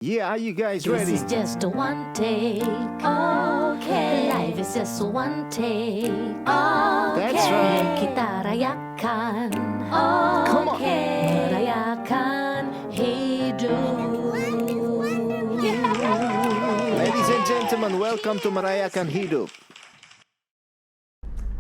Yeah, are you guys This ready? is just a one take. Okay. Life is just a one take. Okay. That's right. Kita rayakan. Come on. Merayakan hidup. Ladies and gentlemen, welcome to Merayakan Hidup.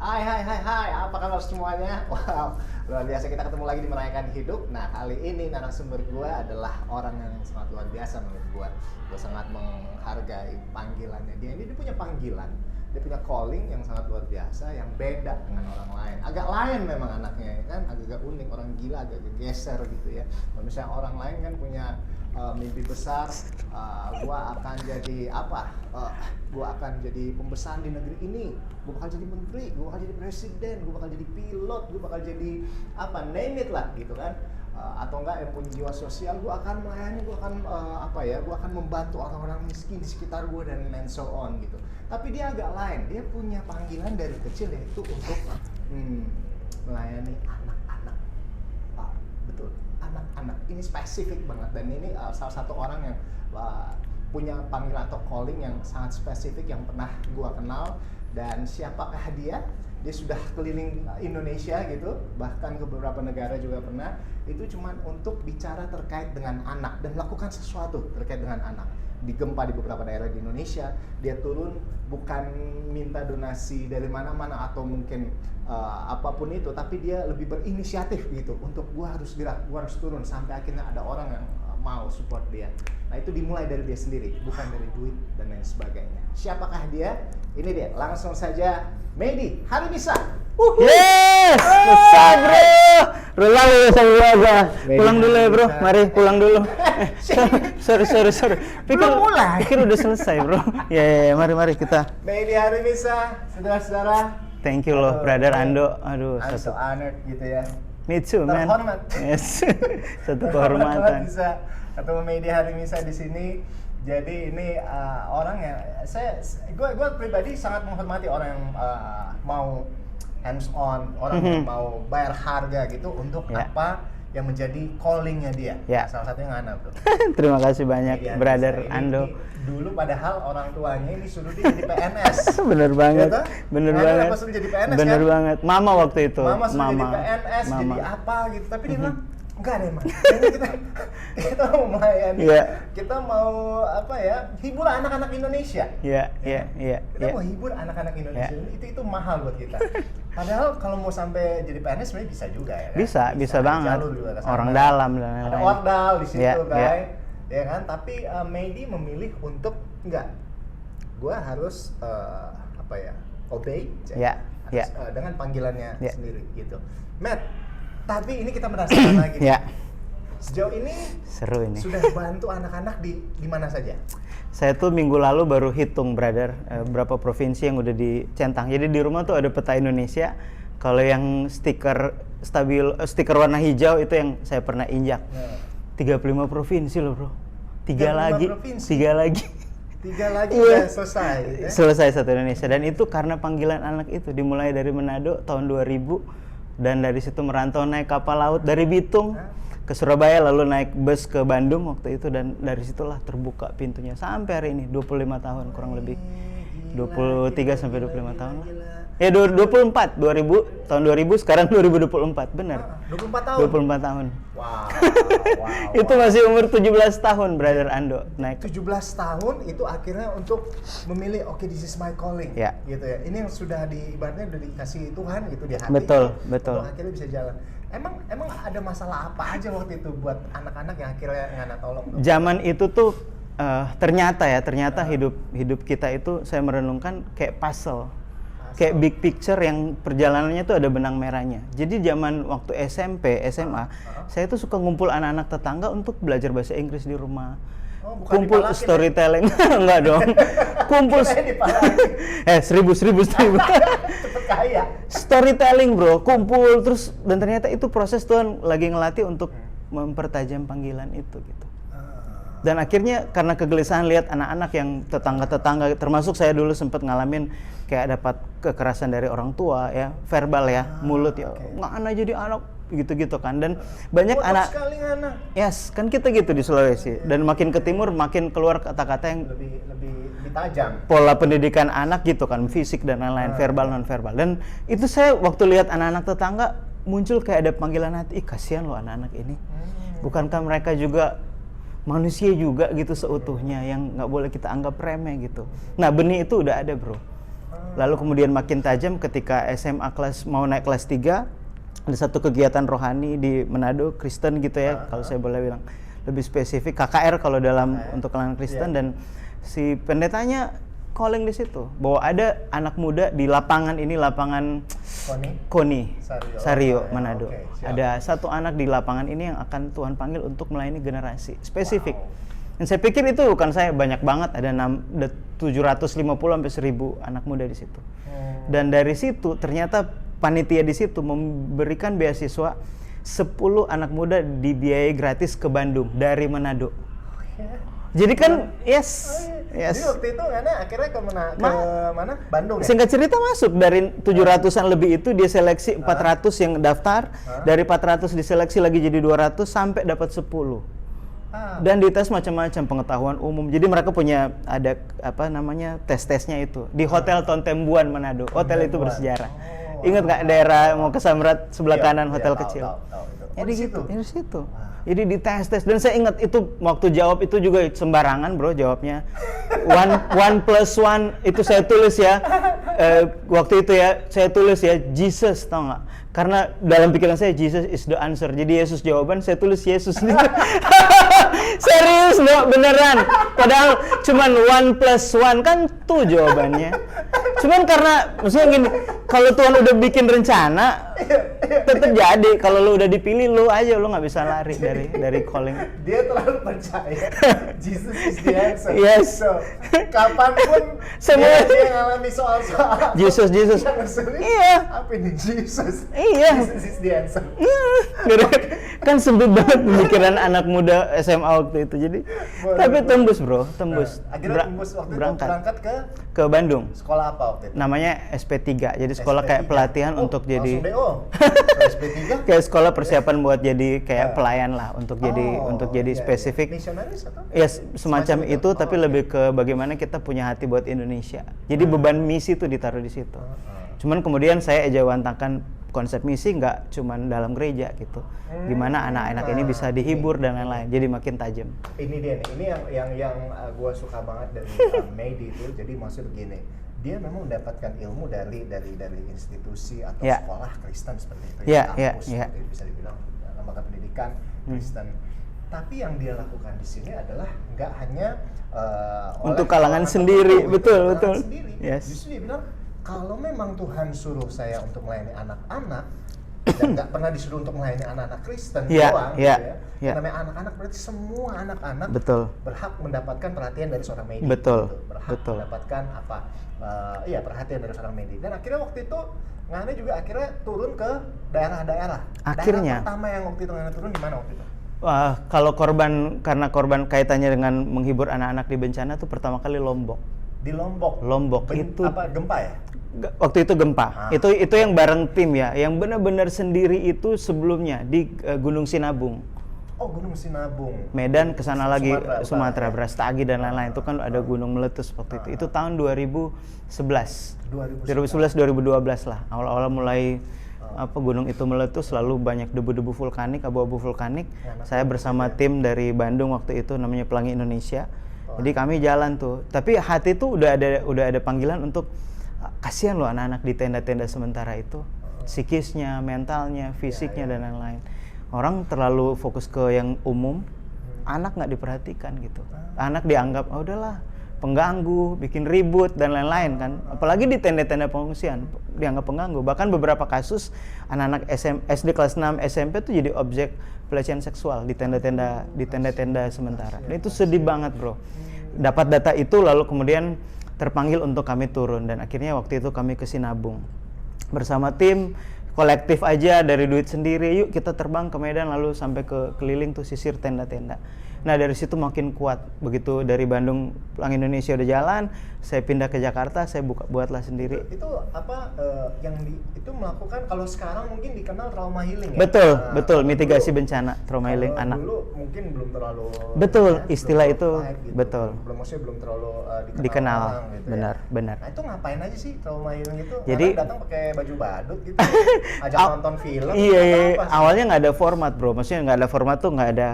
Hai, apa kabar semuanya? Wow, luar biasa kita ketemu lagi di Merayakan Hidup. Nah, kali ini narasumber gue adalah orang yang sangat luar biasa menurut gue. Gue sangat menghargai panggilannya dia. Dia punya panggilan, dia punya calling yang sangat luar biasa, yang beda dengan orang lain. Agak lain memang anaknya, kan? Agak unik, orang gila, agak geser gitu ya. Kalau misalnya orang lain kan punya mimpi besar, gua akan jadi apa? Gua akan jadi pembesar di negeri ini, gua bakal jadi menteri, gua bakal jadi presiden, gua bakal jadi pilot, gua bakal jadi apa? Name it lah gitu kan. Atau enggak yang punya jiwa sosial, gua akan melayani, gua akan gua akan membantu orang-orang miskin di sekitar gua dan so on gitu. Tapi dia agak lain, dia punya panggilan dari kecil yaitu untuk melayani anak-anak. Betul, anak-anak ini spesifik banget, dan ini salah satu orang yang punya panggilan atau calling yang sangat spesifik yang pernah gua kenal. Dan siapakah dia? Dia sudah keliling Indonesia gitu, bahkan ke beberapa negara juga pernah. Itu cuman untuk bicara terkait dengan anak dan melakukan sesuatu terkait dengan anak. Di gempa di beberapa daerah di Indonesia, dia turun bukan minta donasi dari mana-mana atau mungkin apapun itu, tapi dia lebih berinisiatif gitu untuk gua harus gerak, gua harus turun, sampai akhirnya ada orang yang mau support dia. Nah, itu dimulai dari dia sendiri, bukan dari duit dan lain sebagainya. Siapakah dia? Ini dia, langsung saja Mehdi Harimisa. Yes, besar bro. Rulang ya sama aja. Pulang dulu ya bro, mari pulang dulu. Sorry. Pikir udah selesai bro. Ya, mari kita. Mehdi Harimisa, saudara-saudara. Thank you loh, brother Ando. Aduh, I'm so honored gitu ya. Me too, man. Terhormat. Yes, satu Terhormat kehormatan. bisa ketemu Mehdi Harimisa di sini. Jadi ini orang yang gue pribadi sangat menghormati orang yang mau hands on, orang yang mau bayar harga gitu untuk apa yang menjadi callingnya dia. Salah satunya Ngana bro. Terima kasih banyak, Mehdi brother Harimisa Ando. ini dulu padahal orang tuanya ini suruh dia jadi PNS. Bener banget, Gitu? bener Ngana banget. apa suruh jadi PNS Bener kan? banget. Mama waktu itu. Mama suruh jadi PNS, jadi apa gitu. Tapi dia bilang, enggak deh man, kayaknya kita mau melayani, kita mau hibur anak-anak Indonesia. Kita mau hibur anak-anak Indonesia. Itu mahal buat kita. Padahal kalau mau sampai jadi PNS sebenarnya bisa juga ya kan? Bisa banget. Jalur juga ke sana. Orang dalam dan Ada lain-lain. ordal di situ Iya. ya kan? Tapi Mehdi memilih untuk enggak. Gua harus obey dengan panggilannya sendiri gitu. Matt, tapi ini kita merasakan lagi. Sejauh ini seru ini. Sudah bantu anak-anak di mana saja? Saya tuh minggu lalu baru hitung, brother, berapa provinsi yang udah dicentang. Jadi di rumah tuh ada peta Indonesia. Kalau yang stiker warna hijau itu yang saya pernah injak. 35 provinsi loh, bro. Tiga lagi. Udah selesai. Selesai satu Indonesia. Dan itu karena panggilan anak itu dimulai dari Manado tahun 2000. Dan dari situ merantau naik kapal laut dari Bitung ke Surabaya, lalu naik bus ke Bandung waktu itu, dan dari situlah terbuka pintunya sampai hari ini 25 tahun kurang lebih. 23 sampai 25 tahun lah. Ya 24, tahun 2000 sekarang 2024, benar. 24 tahun. 24 tahun. Wow. Itu masih umur 17 tahun, brother Ando. Naik 17 tahun itu akhirnya untuk memilih this is my calling. Gitu ya. Ini yang sudah ibaratnya udah dikasih Tuhan gitu di hati. Betul. Untuk akhirnya bisa jalan. Emang ada masalah apa aja waktu itu buat anak-anak yang akhirnya Ngana tolong? Zaman itu tuh ternyata hidup kita itu, saya merenungkan kayak puzzle. Kayak big picture yang perjalanannya tuh ada benang merahnya. Jadi zaman waktu SMP, SMA, saya tuh suka ngumpul anak-anak tetangga untuk belajar bahasa Inggris di rumah. Kumpul storytelling. Enggak dong. Kumpul seribu. Cepet kaya. Storytelling bro, kumpul terus, dan ternyata itu proses Tuhan lagi ngelatih untuk mempertajam panggilan itu gitu. Dan akhirnya karena kegelisahan lihat anak-anak yang tetangga-tetangga, termasuk saya dulu sempat ngalamin kayak dapat kekerasan dari orang tua ya, verbal ya, mulut ya, nggak anak jadi anak gitu-gitu kan. Dan banyak anak, sekali anak. yes, kan kita gitu di Sulawesi. Dan makin ke timur makin keluar kata-kata yang Lebih tajam. pola pendidikan anak gitu kan, fisik dan lain-lain, verbal non verbal. Dan itu saya waktu lihat anak-anak tetangga muncul kayak ada panggilan hati, ih kasihan loh anak-anak ini. Bukankah mereka juga manusia juga gitu seutuhnya yang nggak boleh kita anggap remeh gitu. Nah benih itu udah ada bro. Lalu kemudian makin tajam ketika SMA mau naik kelas 3, ada satu kegiatan rohani di Manado, Kristen gitu ya, kalau saya boleh bilang lebih spesifik KKR kalau dalam untuk kalangan Kristen. Dan si pendetanya calling di situ bahwa ada anak muda di lapangan ini, lapangan Koni Sario Manado. Ada satu anak di lapangan ini yang akan Tuhan panggil untuk melayani generasi spesifik. Dan saya pikir itu bukan saya, banyak banget, ada 750 sampai 1000 anak muda di situ. Dan dari situ ternyata panitia di situ memberikan beasiswa 10 anak muda dibiayai gratis ke Bandung dari Manado. Jadi kan Jadi waktu itu akhirnya ke mana? Bandung ya? Singkat cerita masuk dari 700-an lebih itu dia seleksi 400 yang daftar, dari 400 diseleksi lagi jadi 200 sampai dapat 10. Dan dites macam-macam pengetahuan umum. Jadi mereka punya ada tes-tesnya itu di Hotel Tontembuan Manado. Hotel itu bersejarah. Ingat nggak daerah mau ke Samrat sebelah kanan hotel kecil? Jadi gitu, di situ. Jadi dites-tes dan saya ingat itu waktu jawab itu juga sembarangan bro jawabnya. 1+1 itu saya tulis ya. Waktu itu ya saya tulis ya Jesus, tau nggak? Karena dalam pikiran saya Jesus is the answer. Jadi Yesus jawaban, saya tulis Yesus. Serius bro, beneran. Padahal cuman 1+1 kan tuh jawabannya. Cuman karena maksudnya gini, kalau Tuhan udah bikin rencana, tetap jadi. Kalau lu udah dipilih, lu aja, lu nggak bisa lari dari calling. Dia terlalu percaya Jesus is the answer. Yes. So, kapanpun Semua dia ngalami soal-soal Jesus. yang sulit, Iya. apa ini Jesus? Iya. Jesus is the answer. Kan sempit banget pemikiran anak muda SMA waktu itu. Jadi tapi tembus bro, tembus. Akhirnya tembus waktu berangkat itu berangkat ke Bandung. sekolah apa waktu itu? Namanya SP3. Jadi sekolah kayak pelatihan untuk jadi SP3? kayak sekolah persiapan buat jadi kayak pelayan lah untuk jadi spesifik. Misionaris atau? Ya semacam itu tapi lebih ke bagaimana kita punya hati buat Indonesia. Jadi beban misi itu ditaruh di situ. Cuman kemudian saya ejawantahkan konsep misi nggak cuman dalam gereja gitu. Gimana anak-anak ini bisa dihibur dan lain-lain. Jadi makin tajam. Ini dia nih, ini yang gue suka banget dari Medi itu. Jadi maksud begini, dia memang mendapatkan ilmu dari institusi atau sekolah Kristen seperti itu, kampus seperti itu, bisa dibilang lembaga pendidikan Kristen. Tapi yang dia lakukan di sini adalah nggak hanya untuk kalangan sendiri, betul. Sendiri. Yes. Justru dia bilang kalau memang Tuhan suruh saya untuk melayani anak-anak dan nggak pernah disuruh untuk melayani anak-anak Kristen doang, gitu ya. Namanya anak-anak berarti semua anak-anak berhak mendapatkan perhatian dari seorang media. Berhak mendapatkan perhatian dari seorang media. Dan akhirnya waktu itu Ngane juga akhirnya turun ke daerah-daerah. Daerah pertama yang waktu itu Ngane turun di mana waktu itu? Wah, kalau karena korban kaitannya dengan menghibur anak-anak di bencana tuh pertama kali Lombok. Di Lombok. Itu gempa ya? Waktu itu gempa. Itu yang bareng tim ya, yang benar-benar sendiri itu sebelumnya di Gunung Sinabung. Oh, Gunung Sinabung. Medan kesana lagi Sumatera, Brastagi dan lain-lain itu kan ada gunung meletus waktu itu. Itu tahun 2011. 2011-2012 lah. Awal-awal mulai gunung itu meletus, lalu banyak debu-debu vulkanik, abu-abu vulkanik. Saya bersama tim dari Bandung waktu itu namanya Pelangi Indonesia. Jadi kami jalan tuh. Tapi hati tuh udah ada panggilan untuk kasihan loh anak-anak di tenda-tenda sementara itu. Psikisnya, mentalnya, fisiknya dan lain-lain. Orang terlalu fokus ke yang umum, anak nggak diperhatikan gitu. Anak dianggap udahlah pengganggu, bikin ribut dan lain-lain kan. Apalagi di tenda-tenda pengungsian dianggap pengganggu. Bahkan beberapa kasus anak-anak SD kelas 6 SMP tuh jadi objek pelecehan seksual di tenda-tenda sementara. Dan itu sedih banget, bro. Dapat data itu lalu kemudian terpanggil untuk kami turun dan akhirnya waktu itu kami ke Sinabung. Bersama tim kolektif aja dari duit sendiri, yuk kita terbang ke Medan lalu sampai ke keliling tuh sisir tenda-tenda. Nah dari situ makin kuat. Begitu dari Bandung pulang Indonesia udah jalan, saya pindah ke Jakarta, saya buatlah sendiri. Itu apa itu melakukan kalau sekarang mungkin dikenal trauma healing ya? Betul, Nah, betul, mitigasi dulu- bencana, trauma healing kalau anak. Dulu mungkin belum terlalu Betul, belum istilah terlalu itu, hype gitu. betul. Maksudnya belum terlalu Dikenal, orang gitu benar, ya. benar. Nah, itu ngapain aja sih trauma healing itu? Jadi- Orang datang pakai baju badut gitu. Ajak nonton film. Iya, atau apa sih? awalnya nggak ada format bro, maksudnya nggak ada format tuh nggak ada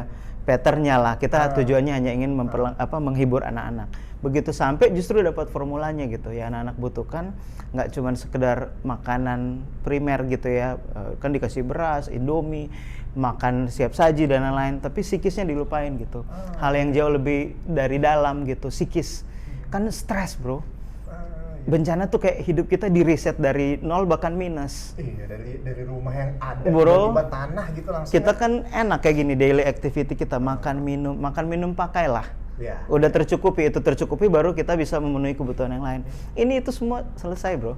patternnya lah. Kita tujuannya hanya ingin menghibur anak-anak. Begitu sampai justru dapat formulanya gitu ya, anak-anak butuhkan nggak cuma sekedar makanan primer gitu ya, kan dikasih beras, indomie, makan siap saji dan lain-lain, tapi psikisnya dilupain gitu. Hal yang jauh lebih dari dalam gitu, psikis. Kan stres bro. Bencana tuh kayak hidup kita di reset dari nol bahkan minus. Iya, dari rumah yang ada Bro, tiba-tiba tanah gitu langsung. Kita kan enak kayak gini daily activity kita makan minum pakailah. Ya. Udah tercukupi, itu tercukupi baru kita bisa memenuhi kebutuhan yang lain. Ini itu semua selesai bro.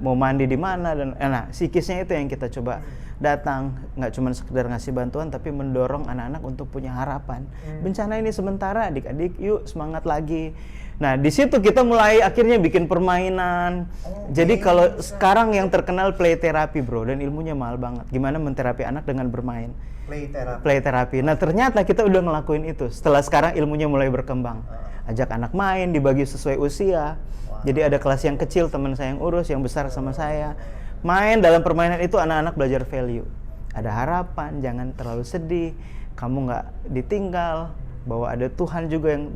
Mau mandi di mana dan nah psikisnya itu yang kita coba datang, nggak cuma sekedar ngasih bantuan tapi mendorong anak-anak untuk punya harapan. Bencana ini sementara, adik-adik yuk semangat lagi. Nah di situ kita mulai akhirnya bikin permainan. Jadi kalau sekarang yang terkenal play therapy bro, dan ilmunya mahal banget. Gimana menterapi anak dengan bermain? Play therapy. Nah ternyata kita udah ngelakuin itu. Setelah sekarang ilmunya mulai berkembang. Ajak anak main, dibagi sesuai usia. Jadi ada kelas yang kecil teman saya yang urus, yang besar sama saya. Main dalam permainan itu anak-anak belajar value. Ada harapan, jangan terlalu sedih. Kamu nggak ditinggal. Bahwa ada Tuhan juga yang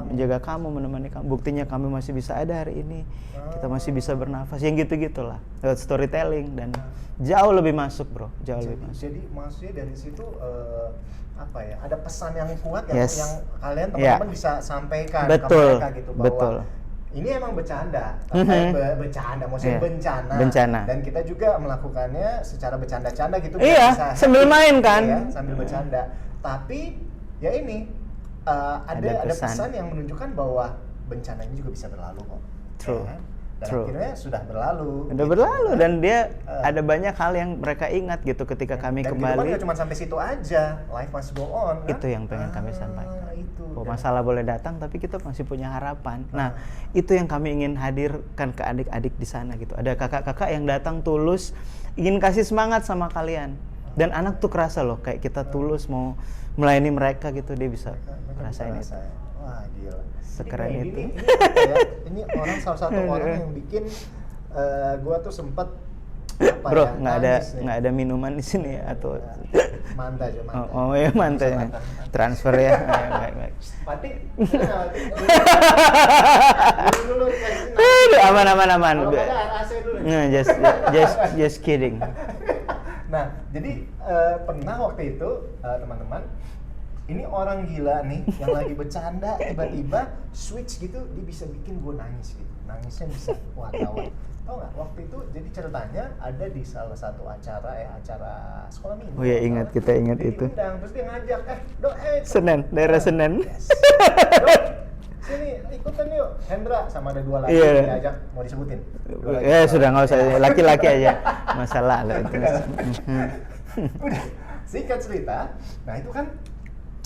menjaga kamu, menemani kamu. Buktinya kami masih bisa ada hari ini. Kita masih bisa bernafas. Yang gitu-gitulah. Lewat storytelling dan jauh lebih masuk bro. Lebih masuk. Jadi maksudnya dari situ apa ya? Ada pesan yang kuat Yes. yang kalian teman-teman bisa sampaikan Betul. ke mereka gitu bahwa Betul. ini emang bercanda, bercanda, maksudnya Iya, bencana. bencana. Dan kita juga melakukannya secara bercanda-canda gitu. biar Iya, bisa sambil happy, main kan. ya, sambil bercanda. Tapi ya ini ada pesan yang menunjukkan bahwa bencana ini juga bisa berlalu kok. True. Ya kan? Dan True. akhirnya sudah berlalu. Udah gitu, berlalu kan? dan dia ada banyak hal yang mereka ingat gitu ketika kami Dan kehidupan kembali. nggak cuma sampai situ aja, life must go on. Kan? Itu yang pengen kami sampaikan. Itu. Bahwa masalah boleh datang tapi kita masih punya harapan. Nah, itu yang kami ingin hadirkan ke adik-adik di sana gitu. Ada kakak-kakak yang datang tulus ingin kasih semangat sama kalian. Dan anak tuh kerasa loh kayak kita tulus mau melayani mereka gitu, dia bisa rasain itu. Wah gila. Sekeren Ini- itu. Ini, apa ya? Ini orang salah satu orang yang bikin gua tuh sempet apa Bro, ya, nggak nangis nih. ada minuman di sini ya atau Manta aja manta. oh ya mantai transfer ya. Baik. Pati. Dulu kasih nangis. Aduh, aman. Kalau nggak ada AC dulu. Nah, just kidding. Nah, jadi pernah waktu itu teman-teman, ini orang gila nih yang lagi bercanda tiba-tiba switch gitu, dia bisa bikin gue nangis gitu. Nangisnya bisa wah gawat. Tau nggak? Waktu itu jadi ceritanya ada di salah satu acara sekolah minggu. Oh ya, ingat, kita ingat Dia itu. diundang, terus dia ngajak, Senen, daerah Senen. Yes. Dok, sini ikutan yuk. Hendra sama ada dua lagi Iya. yang diajak, mau disebutin. Dua lagi. Ya sudah nggak usah, laki-laki aja. Masalah lah itu. Udah, singkat cerita, nah itu kan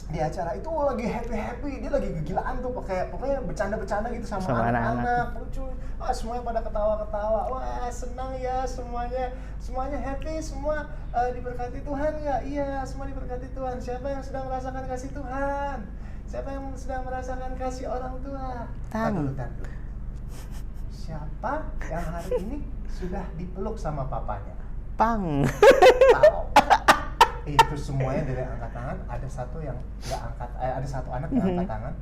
di acara itu lagi happy, dia lagi kegilaan tuh pokoknya bercanda-bercanda gitu sama anak-anak. anak-anak, lucu, wah semuanya pada ketawa-ketawa, wah senang ya semuanya happy, semua diberkati Tuhan ya, iya semua diberkati Tuhan. Siapa yang sedang merasakan kasih Tuhan? Siapa yang sedang merasakan kasih orang tua? Tar dulu. Siapa yang hari ini sudah dipeluk sama papanya? Pang. Tahu. Itu semuanya dari angkat tangan, ada satu yang nggak angkat, ada satu anak yang angkat tangan.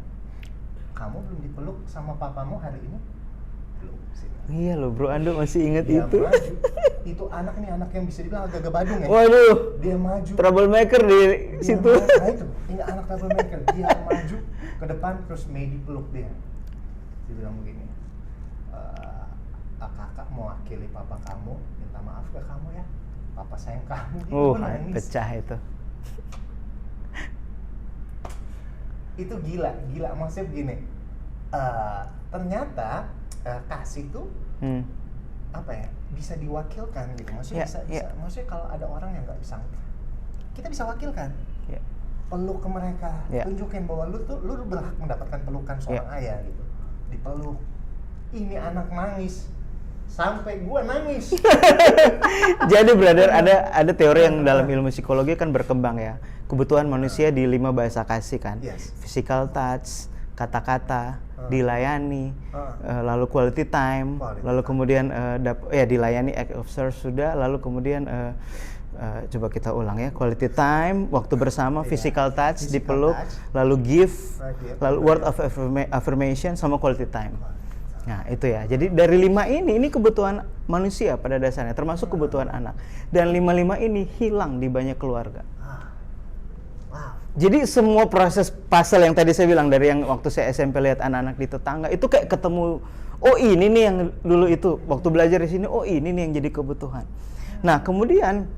Kamu belum dipeluk sama papamu hari ini? Belum sih. Iya loh bro, Ando masih ingat Dia itu. maju. Itu anak nih, anak yang bisa dibilang agak Badung ya. Waduh, Dia maju. troublemaker di Dia situ. maju. Nah itu, ini anak troublemaker. Dia maju ke depan terus Mei dipeluk dia. Dia bilang begini, kakak mewakili papa kamu, minta maaf ke kamu ya. Papa sayang kamu. Dia nangis. Pecah itu. Itu gila maksudnya begini, ternyata kasih tuh apa ya, bisa diwakilkan gitu, maksudnya Ya, bisa, maksudnya kalau ada orang yang nggak bisa, kita bisa wakilkan. Ya. peluk ke mereka, Ya. tunjukin bahwa lu berhak mendapatkan pelukan seorang ayah gitu. Dipeluk. Ini anak nangis sampai gua nangis. Jadi brother, ada teori yang dalam ilmu psikologi kan berkembang ya. Kebutuhan manusia di 5 bahasa kasih kan. Yes. Physical touch, kata-kata, dilayani, lalu quality time, lalu kemudian dilayani act of service sudah, lalu kemudian coba kita ulang ya, quality time, waktu bersama, physical touch, dipeluk, lalu give, lalu word of affirmation sama quality time. Nah itu ya, jadi dari 5 ini kebutuhan manusia pada dasarnya, termasuk kebutuhan anak. Dan 5 ini hilang di banyak keluarga. Jadi semua proses puzzle yang tadi saya bilang, dari yang waktu saya SMP lihat anak-anak di tetangga, itu kayak ketemu, oh ini nih yang dulu itu, waktu belajar di sini, oh ini nih yang jadi kebutuhan. Nah kemudian,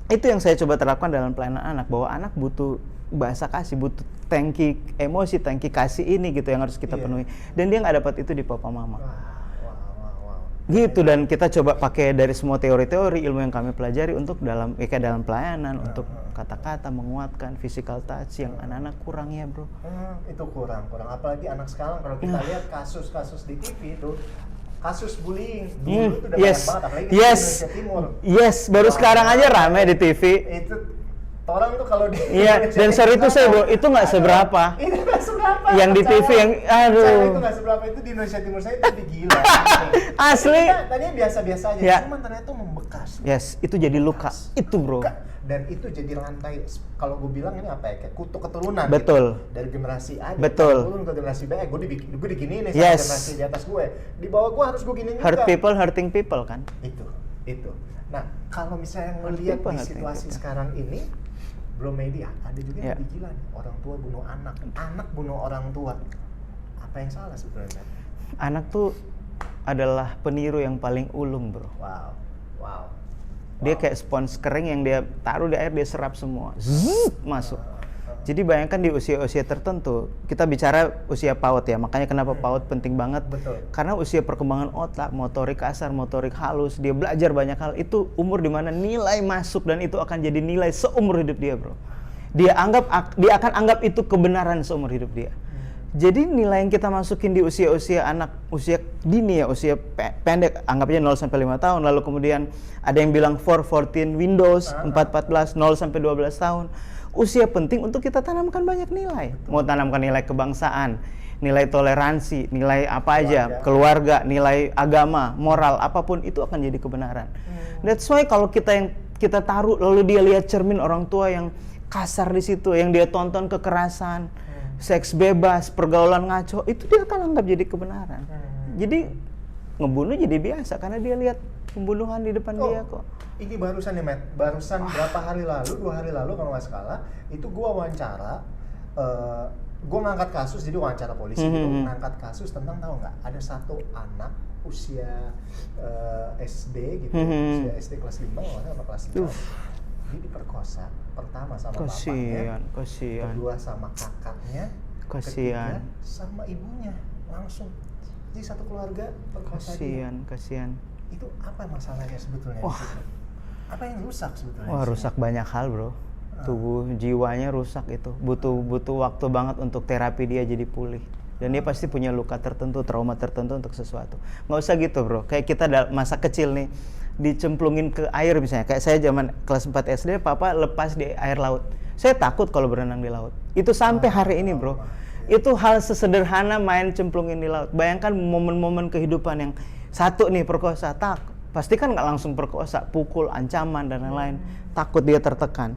itu yang saya coba terapkan dalam pelayanan anak, bahwa anak butuh bahasa kasih, butuh tangki emosi, tangki kasih ini gitu yang harus kita penuhi. Dan dia nggak dapat itu di papa mama. Gitu, dan kita coba pakai dari semua teori-teori ilmu yang kami pelajari untuk dalam pelayanan, untuk kata-kata menguatkan, physical touch yang anak-anak kurang ya bro. Itu kurang. Apalagi anak sekarang kalau kita lihat kasus-kasus di TV itu, kasus bullying dulu itu udah banyak banget, apalagi di Indonesia Timur. Baru sekarang aja rame di TV. Itu orang tuh kalau di dan sorry itu saya itu nggak seberapa. Itu nggak seberapa. Yang di TV yang Saya itu nggak seberapa, itu di Indonesia Timur saya itu digila. Asli. Tadinya biasa-biasa aja, Ya. cuman ternyata itu membekas. Itu jadi luka. Itu bro. Dan itu jadi rantai, kalau gue bilang ini apa ya, kayak kutu keturunan. Betul. Gitu. Dari generasi A turun ke generasi B, gue diginiin nih sama generasi di atas gue. Di bawah gue harus gue giniin juga. Hurting people kan. Itu. Nah, kalau misalnya ngelihat di situasi sekarang ini, Bro Medi, ada juga yang lebih gila nih. Orang tua bunuh anak bunuh orang tua. Apa yang salah sebenarnya? Anak tuh adalah peniru yang paling ulung bro. Wow. Dia kayak spons kering yang dia taruh di air, dia serap semua, masuk. Jadi bayangkan di usia-usia tertentu, kita bicara usia PAUD ya, makanya kenapa PAUD penting banget. Betul. Karena usia perkembangan otak, motorik kasar, motorik halus, dia belajar banyak hal, itu umur dimana nilai masuk dan itu akan jadi nilai seumur hidup dia bro. Dia akan anggap itu kebenaran seumur hidup dia. Jadi nilai yang kita masukin di usia-usia anak, usia dini ya, usia pendek, anggapnya 0 sampai 5 tahun, lalu kemudian ada yang bilang 4-14 Windows, 4-14, 0 sampai 12 tahun. Usia penting untuk kita tanamkan banyak nilai. Mau tanamkan nilai kebangsaan, nilai toleransi, nilai apa aja, keluarga, nilai agama, moral, apapun itu akan jadi kebenaran. That's why kalau kita taruh lalu dia lihat cermin orang tua yang kasar di situ, yang dia tonton kekerasan, seks bebas, pergaulan ngaco, itu dia akan anggap jadi kebenaran. Jadi ngebunuh jadi biasa karena dia lihat pembunuhan di depan dia kok. Ini barusan nih Matt, berapa hari lalu, 2 hari lalu kalau nggak salah, itu gua wawancara, gua ngangkat kasus, jadi wawancara polisi gitu, ngangkat kasus tentang, tahu nggak, ada satu anak usia SD gitu, usia SD kelas 5 atau kelas 6. Dia diperkosa pertama sama bapaknya, kedua sama kakaknya, ketiga sama ibunya, langsung. Jadi satu keluarga perkosa dia. Kasihan. Itu apa masalahnya sebetulnya? Apa yang rusak sebetulnya? Rusak banyak hal bro. Tubuh jiwanya rusak itu. Butuh waktu banget untuk terapi dia jadi pulih. Dan dia pasti punya luka tertentu, trauma tertentu untuk sesuatu. Nggak usah gitu bro. Kayak kita masa kecil nih, dicemplungin ke air misalnya. Kayak saya zaman kelas 4 SD, papa lepas di air laut. Saya takut kalau berenang di laut. Itu sampai hari ini bro. Itu hal sesederhana main cemplungin di laut. Bayangkan momen-momen kehidupan yang satu nih perkosa, pasti kan nggak langsung perkosa, pukul, ancaman dan lain-lain. Takut dia tertekan.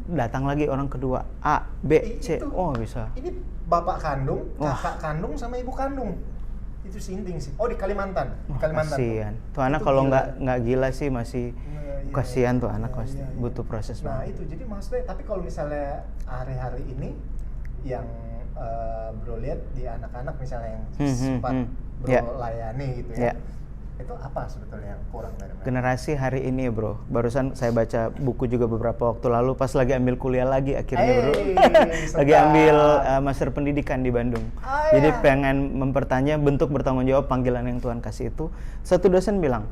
Datang lagi orang kedua, A, B, C, bisa. Ini bapak kandung, kakak kandung sama ibu kandung. Itu sinting sih. Oh di Kalimantan. Kasihan. Tuh anak kalau nggak gila sih masih kasihan tuh anak pasti butuh proses Nah banget. itu jadi maksudnya, tapi kalau misalnya hari-hari ini yang bro lihat di anak-anak misalnya yang sempat bro layani gitu ya, itu apa sebetulnya yang kurang dari mereka? Generasi hari ini bro, barusan saya baca buku juga beberapa waktu lalu pas lagi ambil kuliah lagi akhirnya bro, lagi ambil master pendidikan di Bandung. Jadi pengen mempertanya bentuk bertanggung jawab panggilan yang Tuhan kasih itu. Satu dosen bilang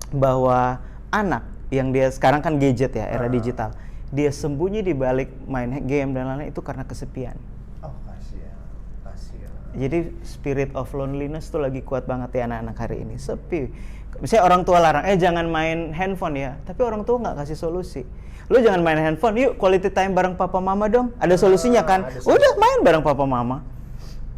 bahwa anak yang dia sekarang kan gadget ya, era digital, dia sembunyi di balik main game dan lain-lain itu karena kesepian. Oh, kasihan. Jadi spirit of loneliness tuh lagi kuat banget ya anak-anak hari ini, sepi. Misalnya orang tua larang, jangan main handphone ya, tapi orang tua nggak kasih solusi. Lu jangan main handphone, yuk quality time bareng papa mama dong. Ada solusinya kan? Udah main bareng papa mama.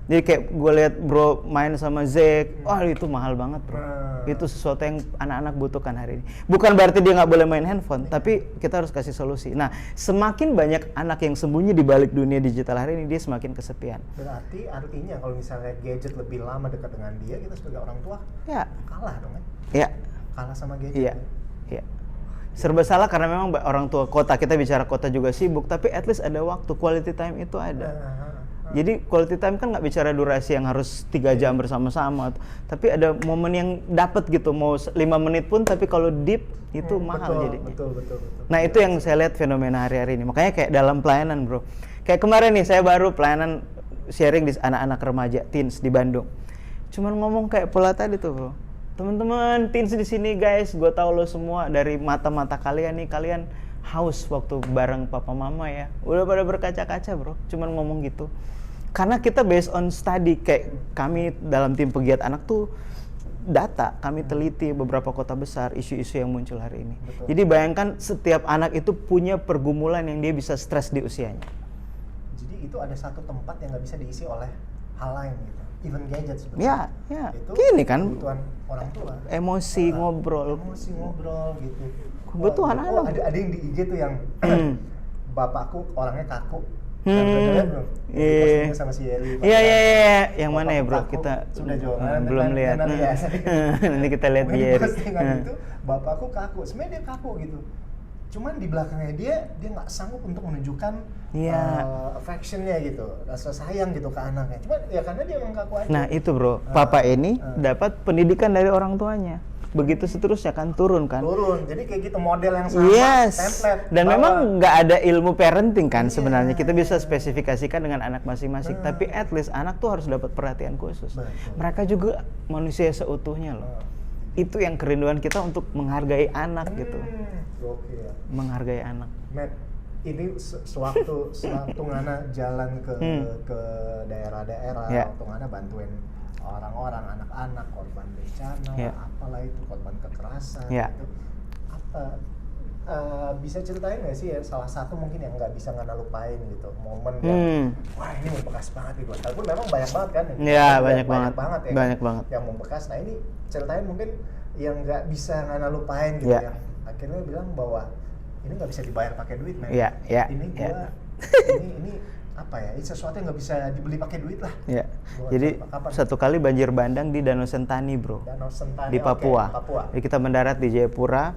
Jadi kayak gue lihat bro main sama Zek, wah itu mahal banget bro. Itu sesuatu yang anak-anak butuhkan hari ini. Bukan berarti dia nggak boleh main handphone, tapi kita harus kasih solusi. Nah, semakin banyak anak yang sembunyi di balik dunia digital hari ini, dia semakin kesepian. Berarti artinya kalau misalnya gadget lebih lama dekat dengan dia, kita sebagai orang tua Ya. kalah dong kan? Ya. Kalah sama gadget. Iya. Iya. Serba salah karena memang orang tua kota, kita bicara kota juga sibuk, tapi at least ada waktu, quality time itu ada. Jadi quality time kan nggak bicara durasi yang harus 3 jam bersama-sama, tapi ada momen yang dapat gitu, mau 5 menit pun, tapi kalau deep itu mahal jadinya. Betul. Nah itu yang saya lihat fenomena hari-hari ini, makanya kayak dalam pelayanan bro. Kayak kemarin nih saya baru pelayanan sharing di anak-anak remaja, teens di Bandung. Cuman ngomong kayak pola tadi tuh bro. Teman-teman teens di sini guys, gue tahu lo semua dari mata-mata kalian nih, kalian haus waktu bareng papa mama ya. Udah pada berkaca-kaca bro, cuman ngomong gitu. Karena kita based on study, kayak kami dalam tim pegiat anak tuh data, kami teliti beberapa kota besar, isu-isu yang muncul hari ini. Betul. Jadi bayangkan setiap anak itu punya pergumulan yang dia bisa stres di usianya. Jadi itu ada satu tempat yang nggak bisa diisi oleh hal lain gitu. Even gadget sebetulnya. Ya, Itu gini kan, kebutuhan orang tua. emosi, ngobrol. Ngobrol gitu. Kebutuhan anak. Ada yang di IG tuh yang bapakku orangnya kaku. Iya. Postingnya sama si Eli. Iya. Yang mana ya bro? Bapakku Kita sudah jauh. belum lihat. Nanti kita lihat di Eri. Postingan itu bapakku kaku. Sebenarnya dia kaku gitu. Cuman di belakangnya dia nggak sanggup untuk menunjukkan affectionnya gitu, rasa sayang gitu ke anaknya. Cuma ya karena dia emang kaku aja. Nah itu bro, papa ini dapat pendidikan dari orang tuanya. Begitu seterusnya kan turun kan. Jadi kayak gitu model yang sama, Yes. template. Dan bahwa memang nggak ada ilmu parenting kan Iya. sebenarnya. Kita bisa spesifikasikan dengan anak masing-masing. Tapi at least anak tuh harus dapat perhatian khusus. Betul. Mereka juga manusia seutuhnya loh. Itu yang kerinduan kita untuk menghargai anak gitu. Gokil. Menghargai anak. Matt, ini sewaktu Ngana jalan ke daerah-daerah, Ya. waktu Ngana bantuin orang-orang, anak-anak korban bencana, Ya. apalah itu korban kekerasan, Ya. gitu. Apa bisa ceritain nggak sih ya salah satu mungkin yang nggak bisa Ngana lupain gitu, momen yang wah ini membekas banget nih buat. Walaupun memang banyak banget kan. Ya, banyak banget banget. ya. Banyak banget. Yang membekas. Nah ini ceritain mungkin yang nggak bisa Ngana lupain gitu, Ya. yang akhirnya bilang bahwa ini nggak bisa dibayar pakai duit, men. Ya. Ini gua, Ya. ini apa ya? Ini sesuatu yang nggak bisa dibeli pakai duit lah. Ya. Buat Jadi kapan? satu kali banjir bandang di Danau Sentani bro. Danau Sentani, Di oke, Papua. Papua. Jadi kita mendarat di Jayapura.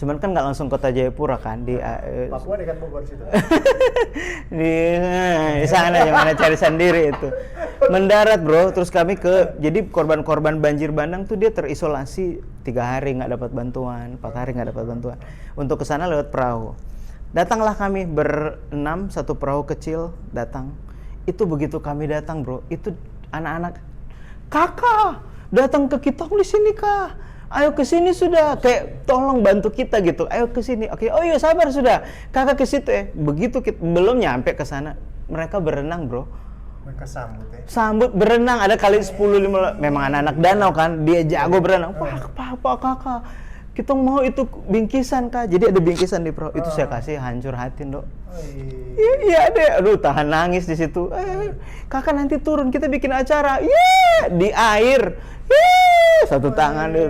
Cuman kan nggak langsung kota Jayapura kan di Papua dekat Bogor situ. di sana yang mana cari sendiri itu. Mendarat bro, terus kami jadi korban-korban banjir bandang tuh dia terisolasi 3 hari nggak dapat bantuan, 4 hari nggak dapat bantuan. Untuk ke sana lewat perahu. Datanglah kami berenam, satu perahu kecil datang. Itu begitu kami datang bro, itu anak-anak, kakak datang ke kita di sini kak. Ayo ke sini sudah, kayak tolong bantu kita gitu. Ayo ke sini. Oke, oh iya sabar sudah. Kakak ke situ ya. Begitu kita belum nyampe ke sana, mereka berenang, bro. Mereka sambut ya. Sambut berenang ada kali 10-15. Memang anak-anak danau kan, dia jago berenang. Wah, apa kakak? Kita mau itu bingkisan kak. Jadi ada bingkisan di perahu. Itu saya kasih hancur hati, Dok. Iya deh, aduh tahan nangis di situ. Kakak nanti turun kita bikin acara. Di air. Satu tangan deh.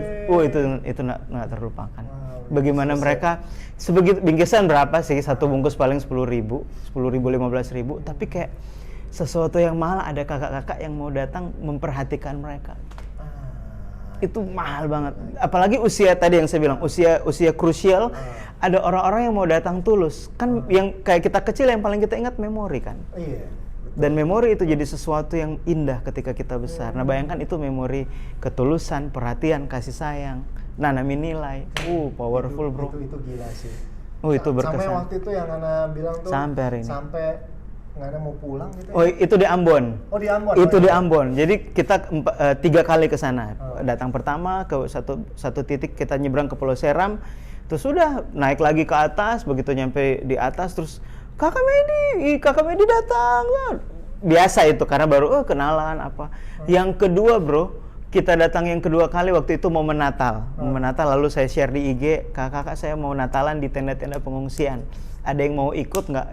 Itu nggak terlupakan. Bagaimana mereka sebegitu bingkisan berapa sih? Satu bungkus paling 10.000, 15.000. Tapi kayak sesuatu yang mahal, ada kakak-kakak yang mau datang memperhatikan mereka. Itu mahal banget. Apalagi usia tadi yang saya bilang, usia krusial. Ada orang-orang yang mau datang tulus. Kan yang kayak kita kecil yang paling kita ingat memori kan. Iya. Dan memori itu jadi sesuatu yang indah ketika kita besar. Nah bayangkan itu memori ketulusan, perhatian, kasih sayang, nanamin nilai. Powerful bro. Itu gila sih. Itu berkesan. Sampai waktu itu yang Ana bilang tuh. Sampai hari ini. Sampai Ngana mau pulang gitu. Itu di Ambon. Di Ambon. Itu di Ambon. Jadi kita 3 kali ke sana. Datang pertama ke satu titik, kita nyebrang ke Pulau Seram. Terus udah naik lagi ke atas, begitu nyampe di atas terus kakak Medi datang. Biasa itu karena baru kenalan apa. Yang kedua bro, kita datang yang kedua kali waktu itu momen Natal. Momen Natal lalu saya share di IG, kakak saya mau Natalan di tenda-tenda pengungsian. Ada yang mau ikut nggak?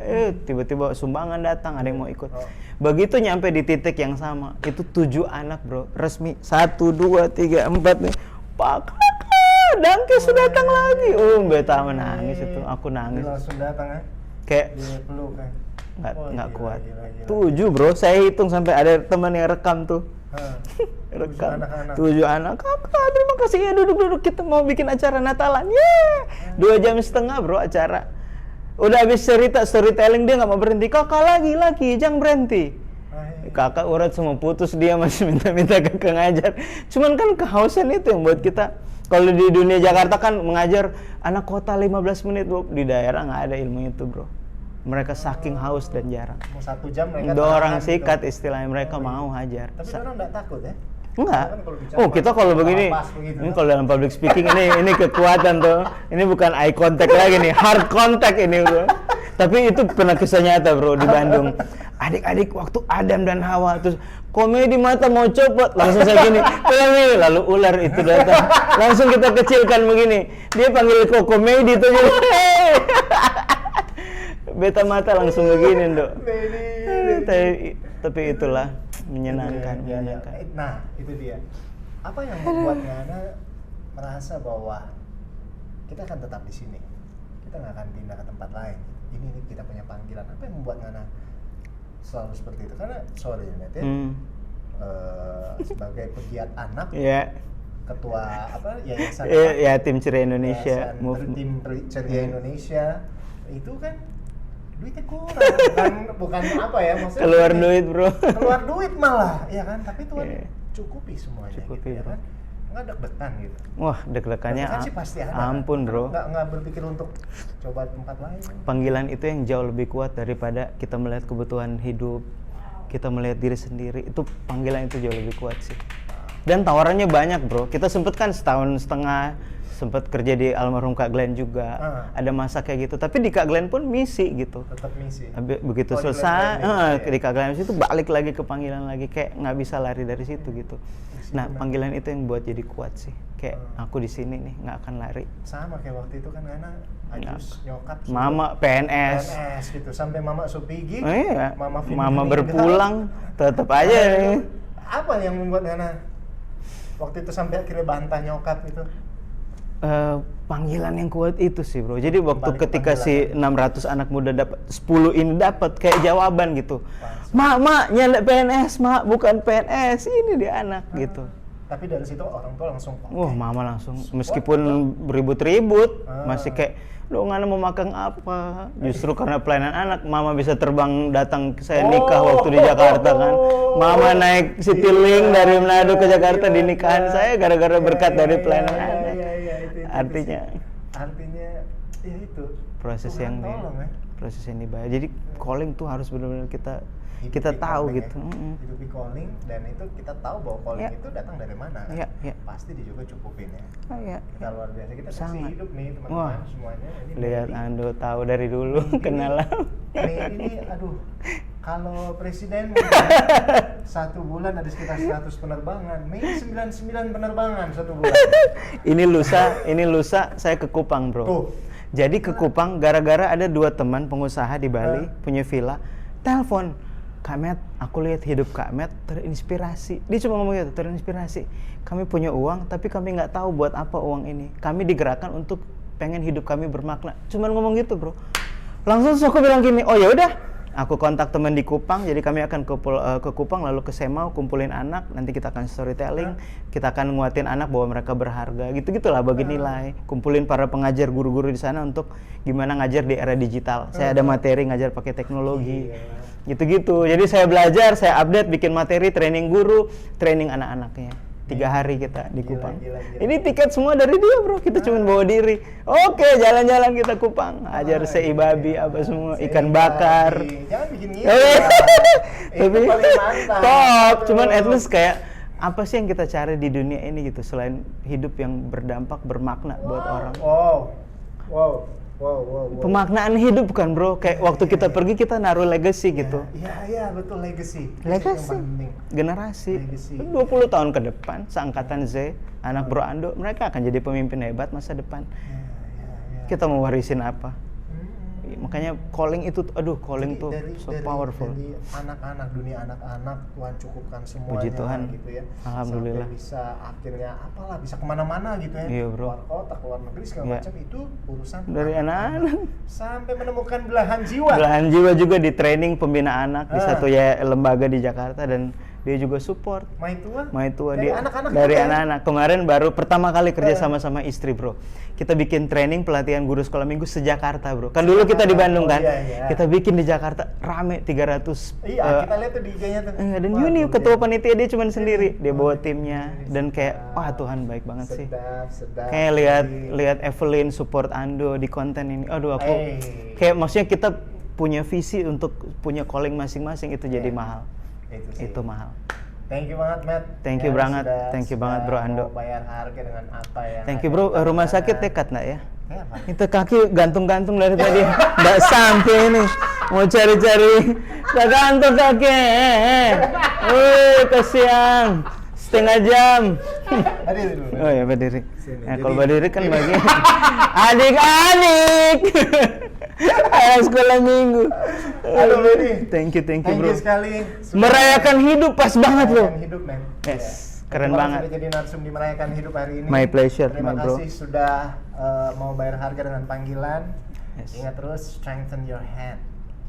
Tiba-tiba sumbangan datang, ada yang mau ikut. Begitu nyampe di titik yang sama, itu 7 anak bro, resmi 1, 2, 3, 4 nih. Pak kakak, Dangkes sudah datang lagi. Beta menangis itu, aku nangis. Dia langsung datang ya? Kayak Dia peluk kan? nggak kuat. Gila. 7 bro, saya hitung sampai ada teman yang rekam tuh. Rekam 7 anak. Kakak terima kasih ya, duduk kita mau bikin acara Natalan. 2 jam setengah bro acara. Udah habis cerita storytelling dia nggak mau berhenti. Kakak lagi jangan berhenti. Kakak urat semua putus, dia masih minta kakak ngajar. Cuman kan kehausan itu yang buat kita. Kalau di dunia Jakarta kan mengajar anak kota 15 menit bro. Di daerah nggak ada ilmu itu bro. Mereka saking haus dan jarang. Mau 1 jam mereka Dorang tahan sikat gitu. istilahnya, mereka mau hajar. Tapi orang nggak takut ya? Enggak. Kan kalau bicara Kita kalau begini, begitu, ini kalau dalam public speaking ini kekuatan tuh. Ini bukan eye contact lagi nih, hard contact ini bro. Tapi itu pernah kisah nyata bro di Bandung. Adik-adik waktu Adam dan Hawa terus komedi mata mau copot, langsung saya gini, lalu ular itu datang, langsung kita kecilkan begini. Dia panggil kok komedi tuh, beta mata langsung begini dok. Tapi itulah menyenangkan. Nah itu dia. Apa yang membuat Ngana merasa bahwa kita akan tetap di sini, kita nggak akan pindah ke tempat lain. Ini kita punya panggilan. Apa yang membuat Ngana selalu seperti itu? Karena sorry Net ya, sebagai pegiat anak, ketua yayasan Tim Ceria Indonesia, tim Ceria Indonesia, itu kan duitnya kurang, bukan apa ya maksudnya keluar duit bro, keluar duit malah ya kan, tapi Tuhan cukupi semuanya cukupi, gitu, ya kan? Nggak deg-degan gitu. Wah deg-degannya sih pasti ada, ampun bro, nggak berpikir untuk coba tempat lain. Panggilan itu yang jauh lebih kuat daripada kita melihat kebutuhan hidup, kita melihat diri sendiri, itu panggilan itu jauh lebih kuat sih. Dan tawarannya banyak bro, kita sempet kan 1,5 tahun sempat kerja di almarhum Kak Glenn juga, ada masa kayak gitu. Tapi di Kak Glenn pun misi gitu. Tetap misi. Begitu selesai, di Kak Glenn itu balik lagi ke panggilan lagi, kayak nggak bisa lari dari situ gitu. Nah panggilan itu yang buat jadi kuat sih. Kayak aku di sini nih nggak akan lari. Sama kayak waktu itu kan Ngana Ajus nyokap. Mama PNS gitu, sampai Mama Supigi, Mama berpulang, tetap aja nih. Apa yang membuat Ngana waktu itu sampai akhirnya bantah nyokap itu? Panggilan yang kuat itu sih bro. Jadi waktu ketika si 600 anak muda dapat 10 ini dapat kayak jawaban gitu. Mak nyalek PNS, mak bukan PNS, ini dia anak gitu. Tapi dari situ orang tua langsung mama langsung meskipun beribut-ribut masih kayak Ngana mau makan apa? Justru karena pelayanan anak, mama bisa terbang datang saya nikah waktu di Jakarta kan. Mama naik Citylink dari Manado ke Jakarta di nikahan saya gara-gara berkat dari pelayanan anak. Artinya ya itu proses yang dibayar. Jadi calling tuh harus benar-benar kita tahu calling, gitu. Hidupi calling, dan itu kita tahu bahwa calling itu datang dari mana kan? Pasti dia juga cukupin ya. Kita luar biasa, kita saksi hidup nih teman-teman semuanya. Ini lihat Ando tahu dari dulu kenal. Ini aduh, kalau presiden mungkin 1 bulan ada sekitar 100 penerbangan, Mei 99 penerbangan 1 bulan. Ini lusa saya ke Kupang bro. Tuh. Jadi ke Kupang gara-gara ada 2 teman pengusaha di Bali punya villa, telepon. Kak Met, aku lihat hidup Kak Met terinspirasi. Dia cuma ngomong gitu, terinspirasi. Kami punya uang, tapi kami nggak tahu buat apa uang ini. Kami digerakkan untuk pengen hidup kami bermakna. Cuman ngomong gitu bro. Langsung aku bilang gini, oh ya udah, aku kontak teman di Kupang. Jadi kami akan ke Kupang, lalu ke Semau, kumpulin anak. Nanti kita akan storytelling, kita akan nguatin anak bahwa mereka berharga. Gitu-gitulah bagi nilai. Kumpulin para pengajar guru-guru di sana untuk gimana ngajar di era digital. Saya ada materi ngajar pakai teknologi. Gitu-gitu. Jadi saya belajar, saya update, bikin materi, training guru, training anak-anaknya. 3 hari kita di Kupang. Gila. Ini tiket semua dari dia bro, kita cuma bawa diri. Oke, jalan-jalan kita Kupang. Ajar seibabi apa semua, ikan bakar. Jangan bikin gitu. Itu paling mantap. Top, cuman at least kayak apa sih yang kita cari di dunia ini gitu, selain hidup yang berdampak, bermakna buat orang. Wow. Pemaknaan hidup kan bro, kayak waktu kita pergi kita naruh legacy gitu. Iya, betul, legacy. Legacy, Yang penting. generasi. Legacy. 20 tahun ke depan, seangkatan Z, anak Bro Ando, mereka akan jadi pemimpin hebat masa depan. Ya. Kita mau warisin apa? Makanya calling itu, aduh calling tuh so powerful. Dari anak-anak, dunia anak-anak, Tuhan cukupkan semuanya. Puji Tuhan. Gitu ya. Alhamdulillah. Sampai bisa akhirnya apalah, bisa kemana-mana gitu ya. Iya, bro. Keluar kota, keluar negeri, segala Iya. macam, itu urusan Dari anak-anak. Sampai menemukan belahan jiwa. Belahan jiwa juga di training pembina anak di satu ya lembaga di Jakarta, dan dia juga support. Mai tua Dari dia anak-anak. juga ya? Anak-anak. Kemarin baru pertama kali kerja sama istri bro. Kita bikin training pelatihan guru sekolah minggu se-Jakarta bro. Kan dulu kita di Bandung kan. Iya. Kita bikin di Jakarta rame 300. Iya, kita lihat tuh di IG-nya tuh. Dan Yuni ketua panitia dia cuma sendiri. Dia bawa timnya dan kayak wah Tuhan baik banget sih. Sedap. Kayak lihat Evelyn support Ando di konten ini. Aduh aku kayak maksudnya kita punya visi untuk punya calling masing-masing itu jadi mahal. Itu mahal. Thank you banget, Matt. Thank you banget. Thank you banget, Bro Ando. Mau bayar harga dengan apa yang Thank you ada bro, di rumah sana. sakit dekat nggak ya? Apa? Itu kaki gantung-gantung dari tadi, nggak sampai ini. Mau cari-cari, nggak gantung kaki. Kasihan, setengah jam. Berdiri dulu. Oh ya berdiri. Sini. Nah, kalau Jadi- berdiri kan bagi adik-adik. Sekolah minggu. Aduh, Bedi. Thank you Thank bro. you sekali. Sudah Merayakan hidup pas banget bro. merayakan hidup, men. Yes, Ya. keren Terima kasih banget. Sudah jadi narsum di merayakan hidup hari ini. My pleasure, Terima my bro. kasih sudah mau bayar harga dengan panggilan. Yes. Ingat terus strengthen your hand.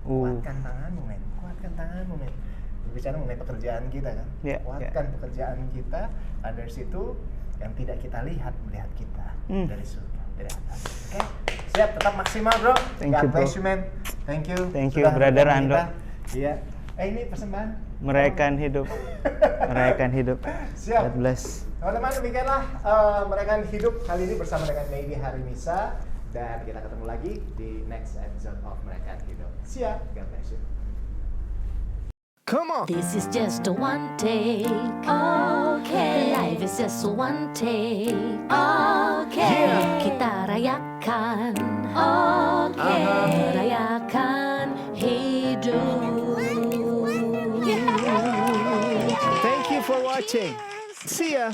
Kuatkan tanganmu, men. Kuatkan tanganmu, men. Berbicara mengenai pekerjaan kita kan. Yeah, Kuatkan pekerjaan kita. Ada di situ yang tidak kita lihat, melihat kita dari surga, dari atas. Oke, siap, tetap maksimal bro. Thank God you, bro. bless you, man. Thank you. Thank you, Sudah brother mendukung Ando. kita. Iya. Ini persembahan. Merayakan hidup. Merayakan hidup. Siap. God bless. Teman-teman, demikianlah merayakan hidup kali ini bersama dengan Maybe Hari Misa, dan kita ketemu lagi di next episode of Merayakan Hidup. Siap, God bless you. Come on. This is just a one take. Okay. Life is just a one take. Okay. Kita rayakan. Okay. Merayakan hidup. Thank you for watching. See ya.